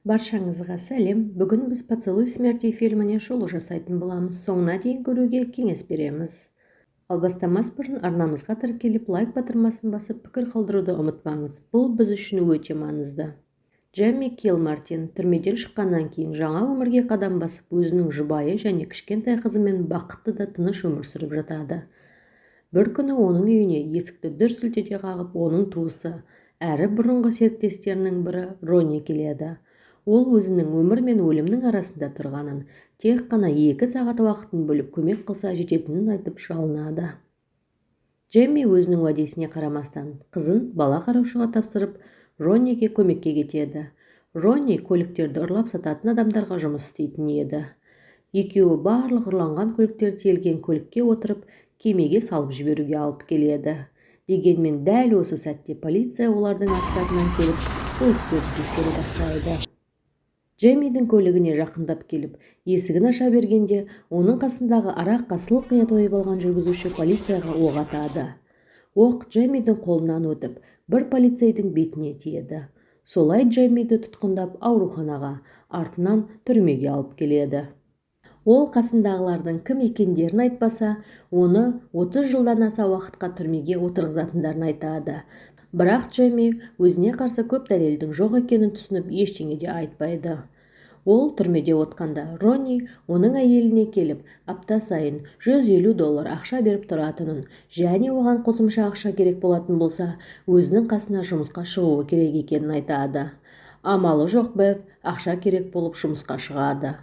Баршаңызға сәлем. Бүгін біз «Поцелуй смерти» фильміне шолу жасайтын боламыз. Соңына дейін көруге кеңес береміз. Ал бастамас бұрын арнамызға тіркеліп, лайк батырмасын басып, пікір қалдыруды ұмытпаңыз. Бұл біз үшін өте маңызды. Джейми Килмартин түрмеден шыққаннан кейін жаңа өмірге қадам басып, өзінің жұбайы және кішкентай қызымен бақытты да тыныш өмір сүріп жатады. Бір күні оның үйіне есікті дүр сілтете қағып, оның туысы әрі бұрынғы серіктестерінің бірі Ронни келеді. Ол өзінің өмір мен өлімнің арасында тұрғанын, тек қана 2 сағат уақытын бөліп көмек қылса жететінін айтып жалынады. Джейми өзінің уәдесіне қарамастан қызын бала қараушыға тапсырып, Ронниге көмекке кетеді. Ронни көліктерді ұрлап сататын адамдарға жұмыс істейтін еді. Екеуі барлық ұрланған көліктер тиелген көлікке отырып, кемеге салып жіберуге алып келеді. Дегенмен дәл осы сәтте полиция олардың аттарынан келіп, көліктерді тексере бастайды. Джеймидің көлігіне жақындап келіп, есігін аша бергенде, оның қасындағы араққа сылқия тойып алған жүргізуші полицияға оқ атады. Оқ Джеймидің қолынан өтіп, бір полицейдің бетіне тиеді. Солай Джеймиді тұтқындап ауруханаға, артынан түрмеге алып келеді. Ол қасындағылардың кім екендерін айтпаса, оны 30 жылдан аса уақытқа түрмеге отырғызатындарын айтады. Бірақ Джейми өзіне қарсы көп дәлелдің жоқ екенін түсініп, ештеңе де айтпайды. Ол түрмеде отқанда Ронни оның әйеліне келіп, апта сайын $150 ақша беріп тұратынын, және оған қосымша ақша керек болатын болса, өзінің қасына жұмысқа шығуы керек екенін айтады. Амалы жоқ Бев ақша керек болып жұмысқа шығады.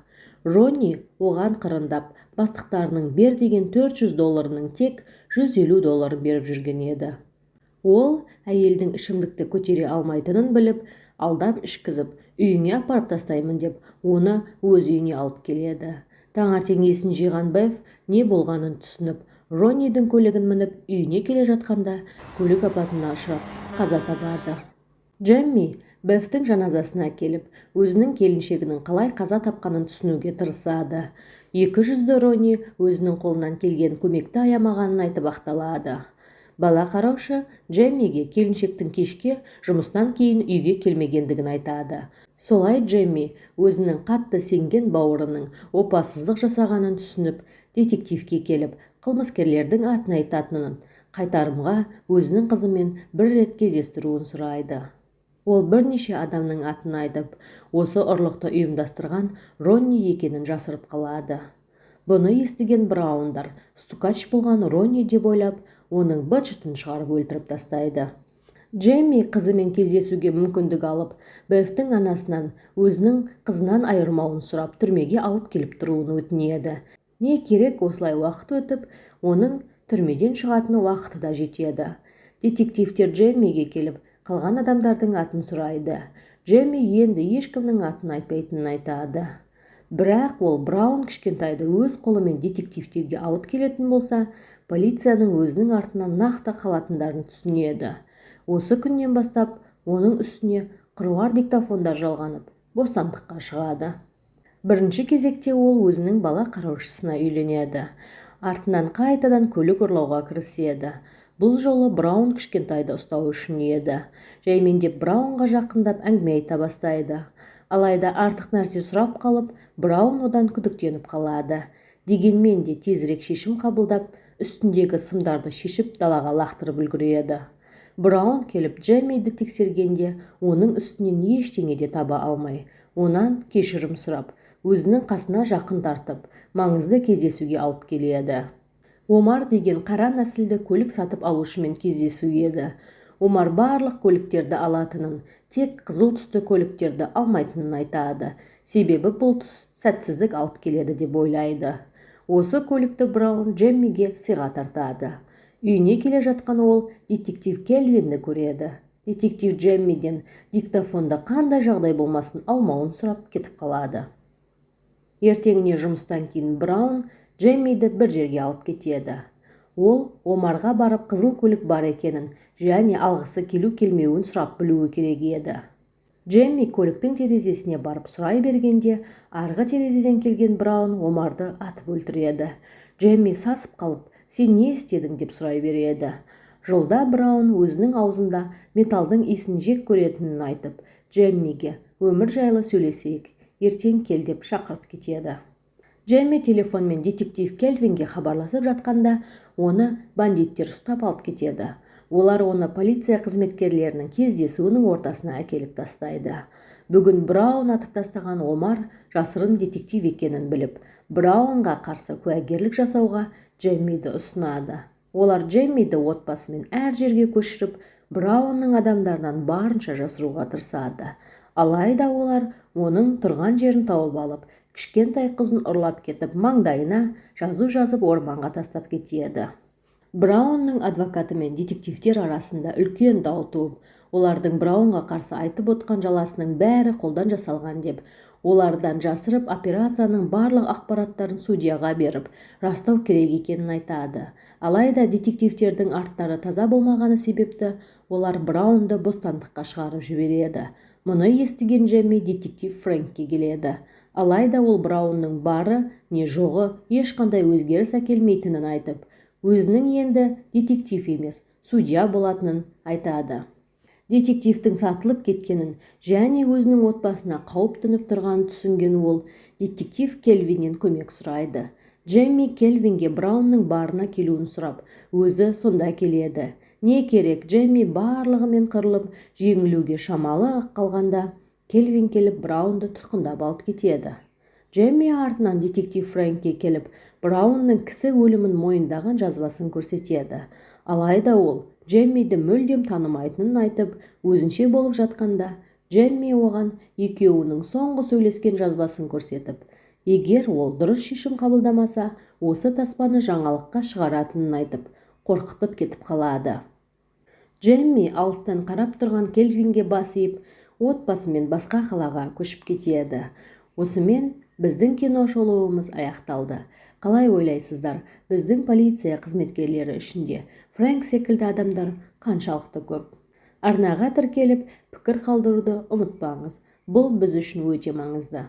Ронни оған қырындап, бастықтарының бер деген $400 тек $150 беріп жүрген еді. Ол әйелдің ішімдікті көтере алмайтынын біліп, алдап ішкізіп, үйіңе апарып тастаймын деп, оны өз үйіне алып келеді. Таңертең есін жиған Бев не болғанын түсініп, Роннидің көлігін мініп, үйіне келе жатқанда, көлік апатына ұшырап, қаза табады. Джейми Бевтің жаназасына келіп, өзінің келіншегінің қалай қаза тапқанын түсінуге тырысады. 200-ді Ронни өзінің қолынан келген көмекті аямағанын айтып ақталады. Бала қараушы Джеймиге келіншектің кешке жұмыстан кейін үйге келмегендігін айтады. Солай Джейми өзінің қатты сенген бауырының опасыздық жасағанын түсініп, детективке келіп, қылмыскерлердің атын айтатынын, қайтарымға өзінің қызымен бір рет кездестіруін сұрайды. Ол бірнеше адамның атын айтып, осы ұрлықты ұйымдастырған Ронни екенін жасырып қалады. Бұны естіген Браундар стукач болған Ронни деп ойлап, оның быт-шытын шығарып өлтіріп тастайды. Джейми қызымен кездесуге мүмкіндік алып, Бевтің анасынан өзінің қызынан айырмауын сұрап, түрмеге алып келіп тұруын өтінеді. Не керек, осылай уақыт өтіп, оның түрмеден шығатын уақыты да жетеді. Детективтер Джеймиге келіп, қалған адамдардың атын сұрайды. Джейми енді ешкімнің атын айтпайтынын айтады. Бірақ ол Браун кішкентайды өз қолымен детективтерге алып келетін болса, полицияның өзінің артынан нақты қалатындарын түсінеді. Осы күннен бастап, оның үстіне қыруар диктофондар жалғанып, бостандыққа шығады. Бірінші кезекте ол өзінің бала қараушысына үйленеді. Артынан қайтадан көлік ұрлауға кіріседі. Бұл жолы Браун кішкентайды ұстау үшін еді. Жаймендеп Браунға жақындап әңгіме айта бастайды. Алайда артық нәрсе сұрап қалып, Браун одан күдіктеніп қалады. Дегенмен де тезірек шешім қабылдап, үстіндегі сымдарды шешіп далаға лақтырып үлгереді. Браун келіп Джеймиді тексергенде, оның үстінен ештеңе де таба алмай, онан кешірім сұрап, өзінің қасына жақын тартып, маңызды кездесуге алып келеді. Омар деген қара нәсілді көлік сатып алушымен кездесу еді. Омар барлық көліктерді алатынын, тек қызыл түсті көліктерді алмайтынын айтады. Себебі бұл сәтсіздік алып келеді деп ойлайды. Осы көлікті Браун Джеймиге сыйға тартады. Үйіне келе жатқан ол детектив Келвинді көреді. Детектив Джеймиден диктофонда қандай жағдай болмасын алмауын сұрап кетіп қалады. Ертеңіне жұмыстан кейін Браун Джеймиді бір жерге алып кетеді. Ол Омарға барып қызыл көлік бар екенін және алғысы келу-келмеуін сұрап білуі керек еді. Джейми көліктің терезесіне барып сұрай бергенде, арғы терезеден келген Браун Омарды атып өлтіреді. Джейми сасып қалып, сен не істедің деп сұрай береді. Жолда Браун өзінің аузында металдың иісін жек көретінін айтып, Джеймиге өмір жайлы сөйлесейік, ертең кел деп шақырып кетеді. Джемми телефонмен детектив Келвинге хабарласып жатқанда, оны бандиттер ұстап алып кетеді. Олар оны полиция қызметкерлерінің кездесуінің ортасына әкеліп тастайды. Бүгін Браун атып тастаған Омар жасырын детектив екенін біліп, Браунға қарсы куәгерлік жасауға Джеммиді ұсынады. Олар Джеммиді отбасымен әр жерге көшіріп, Браунның адамдарынан барынша жасыруға тырысады. Алайда олар оның тұрған жерін тауып алып, кішкентай қызын ұрлап кетіп, маңдайына жазу жазып орманға тастап кетеді. Браунның адвокаты мен детективтер арасында үлкен дау туып, олардың Браунға қарсы айтып отқан жаласының бәрі қолдан жасалған деп, олардан жасырып операцияның барлық ақпараттарын судьяға беріп, растау керек екенін айтады. Алайда детективтердің арттары таза болмағаны себепті олар Браунды бостандыққа шығарып жібереді. Мұны естіген Джемми детектив Фрэнкке келеді. Алайда ол Браунның бары не жоғы ешқандай өзгеріс әкелмейтінін айтып, өзінің енді детектив емес, судья болатынын айтады. Детективтің сатылып кеткенін және өзінің отбасына қауіп төніп тұрғанын түсінген ол детектив Келвиннен көмек сұрайды. Джемми Келвинге Браунның барына келуін сұрап, өзі сонда келеді. Не керек, Джемми барлығымен қырылып, жеңілуге шамалы қалғанда, Келвин келіп Браунды тұтқындап алып кетеді. Джемми артынан детектив Фрэнкке келіп, Браунның кісі өлімін мойындаған жазбасын көрсетеді. Алайда ол Джеммиді мүлдем танымайтынын айтып, өзінше болып жатқанда, Джемми оған екеуінің соңғы сөйлескен жазбасын көрсетіп, егер ол дұрыс шешім қабылдамаса, осы таспаны жаңалыққа шығаратынын айтып, қорқытып кетіп қалады. Джемми алыстан қарап тұрған Келвинге бас иіп, отбасымен басқа қалаға көшіп кетеді. Осымен біздің кино шолуымыз аяқталды. Қалай ойлайсыздар, біздің полиция қызметкерлері ішінде Фрэнк секілді адамдар қаншалықты көп? Арнаға тіркеліп, пікір қалдыруды ұмытпаңыз. Бұл біз үшін өте маңызды.